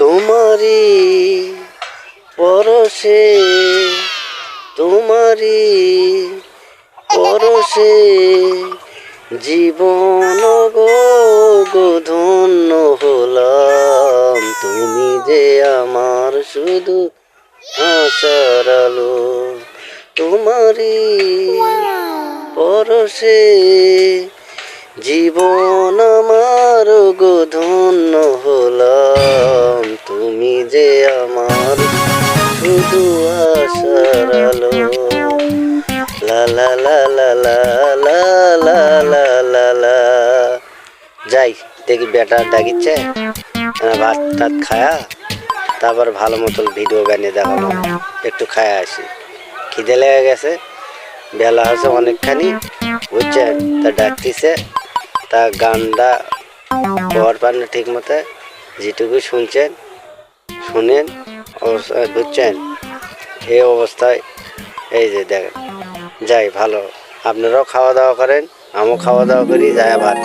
তোমারি পরশে তোমারি পরশে জীবন গো ধন্য হলাম। তুমি যে আমার শুধু আশার আলো। তোমারি পরশে জীবন আমার গো ধন্য হলাম। তুমি যে আমার শুধু আশার আলো। লা লা লা লা লা লা লা লা লা লা। যাই দেখি বেটা ডাকিচ্ছে, ভাত টাত খায়া তারপর ভালো মতন ভিডিও বানিয়ে দেখাবো। একটু খায়া আসি, খিদে লেগে গেছে, বেলা হচ্ছে অনেকখানি, বুঝছেন? তা ডাকতেছে, তা গানটা পর পান ঠিক মতো, যেটুকু শুনছেন শুনেন, বুঝছেন? এই অবস্থায় এই যে দেখেন, যাই ভালো, আপনারাও খাওয়া দাওয়া করেন, আমিও খাওয়া দাওয়া করি, যাই ভাত।